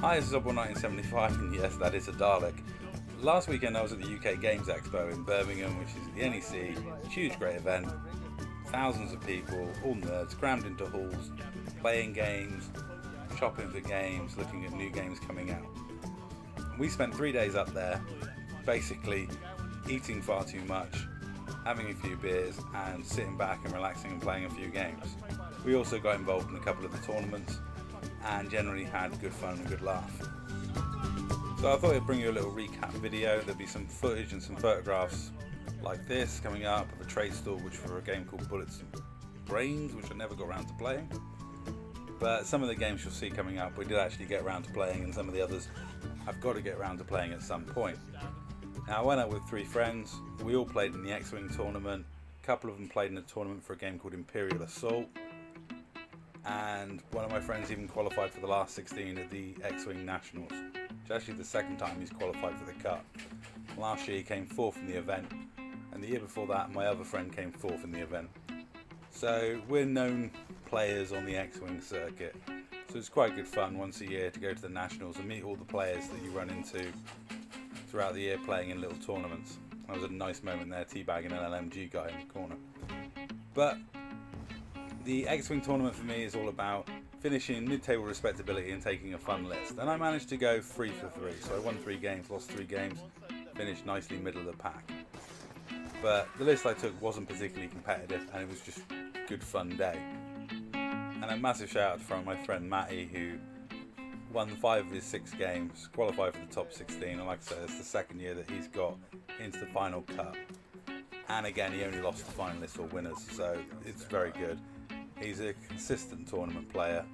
Hi, this is Expo 1975, and yes, that is a Dalek. Last weekend I was at the UK Games Expo in Birmingham, which is the NEC, huge great event, thousands of people, all nerds, crammed into halls, playing games, shopping for games, looking at new games coming out. We spent 3 days up there, basically eating far too much, having a few beers, and sitting back and relaxing and playing a few games. We also got involved in a couple of the tournaments, and generally had good fun and good laugh. So I thought I'd bring you a little recap video. There'll be some footage and some photographs like this coming up of a trade stall which for a game called Bullets and Brains, which I never got around to playing. But some of the games you'll see coming up we did actually get around to playing, and some of the others I've got to get around to playing at some point. Now I went out with 3 friends, we all played in the X-Wing tournament, a couple of them played in a tournament for a game called Imperial Assault, and one of my friends even qualified for the last 16 at the X-Wing Nationals, which is actually the second time he's qualified for the Cup. Last year he came 4th in the event, and the year before that my other friend came 4th in the event. So we're known players on the X-Wing circuit, so it's quite good fun once a year to go to the Nationals and meet all the players that you run into throughout the year playing in little tournaments. That was a nice moment there, teabagging an LMG guy in the corner. But the X-Wing tournament for me is all about finishing mid-table respectability and taking a fun list. And I managed to go 3 for 3, so I won 3 games, lost 3 games, finished nicely middle of the pack. But the list I took wasn't particularly competitive, and it was just a good fun day. And a massive shout out from my friend Matty, who won 5 of his 6 games, qualified for the top 16, and like I said, it's the second year that he's got into the final Cup. And again, he only lost the finalists or winners, so it's very good. He's a consistent tournament player,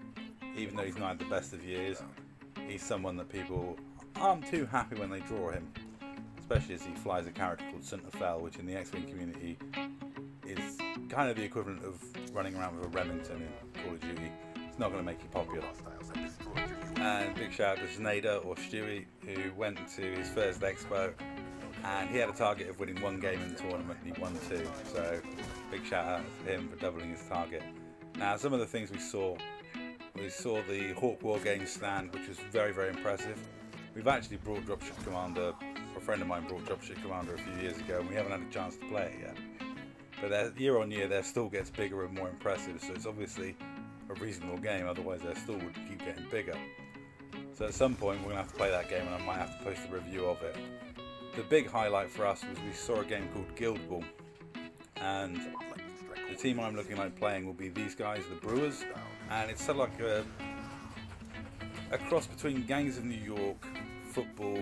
even though he's not had the best of years. He's someone that people aren't too happy when they draw him, especially as he flies a character called Sunterfell, which in the X-Wing community is kind of the equivalent of running around with a Remington in Call of Duty. It's not going to make you popular. And big shout out to Znada or Stewie, who went to his first Expo, and he had a target of winning 1 game in the tournament, and he won 2. So big shout out to him for doubling his target. Now, some of the things we saw the Hawk War Games stand, which was very, very impressive. We've actually brought Dropship Commander, a friend of mine brought Dropship Commander a few years ago, and we haven't had a chance to play it yet. But year on year, their stall gets bigger and more impressive, so it's obviously a reasonable game, otherwise their stall would keep getting bigger. So at some point, we're going to have to play that game, and I might have to post a review of it. The big highlight for us was we saw a game called Guild Ball, and the team I'm looking like playing will be these guys, the Brewers, and it's sort of like a cross between Gangs of New York, football,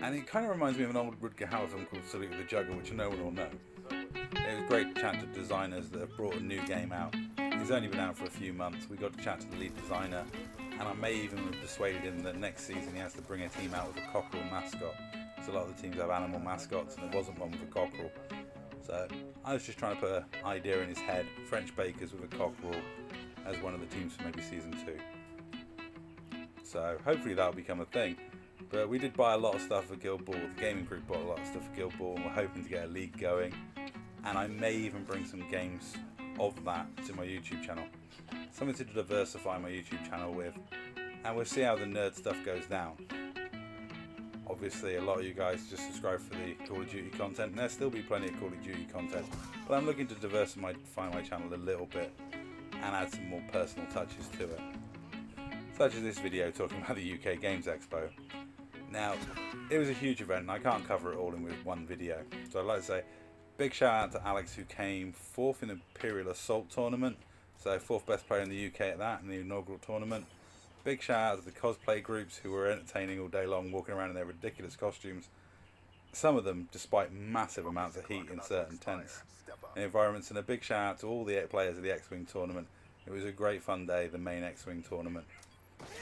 and it kind of reminds me of an old Rutger Hauer film called Salute the Jugger, which no one will know. It was great to chat to designers that have brought a new game out. It's only been out for a few months. We got to chat to the lead designer, and I may even have persuaded him that next season he has to bring a team out with a cockerel mascot. So a lot of the teams have animal mascots, and there wasn't one with a cockerel. So I was just trying to put an idea in his head, French bakers with a cockerel as one of the teams for maybe season 2. So hopefully that'll become a thing. But we did buy a lot of stuff for Guild Ball. The gaming group bought a lot of stuff for Guild Ball, and we're hoping to get a league going. And I may even bring some games of that to my YouTube channel. Something to diversify my YouTube channel with. And we'll see how the nerd stuff goes down. Obviously, a lot of you guys just subscribe for the Call of Duty content, and there'll still be plenty of Call of Duty content. But I'm looking to diversify my channel a little bit and add some more personal touches to it. Such as this video talking about the UK Games Expo. Now, it was a huge event, and I can't cover it all in with one video. So I'd like to say, big shout out to Alex, who came 4th in the Imperial Assault tournament. So 4th best player in the UK at that, in the inaugural tournament. Big shout out to the cosplay groups who were entertaining all day long, walking around in their ridiculous costumes. Some of them despite massive amounts of heat in certain tents and environments. And a big shout out to all the players of the X-Wing tournament. It was a great fun day, the main X-Wing tournament.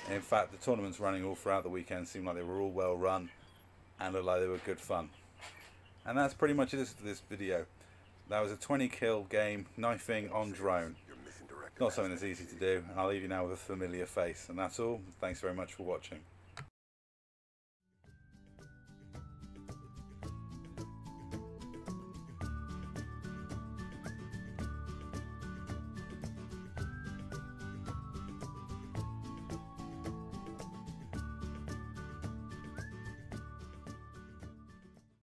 And in fact, the tournaments running all throughout the weekend seemed like they were all well run and looked like they were good fun. And that's pretty much it for this video. That was a 20 kill game, knifing on drone. Not something that's easy to do, and I'll leave you now with a familiar face. And that's all. Thanks very much for watching.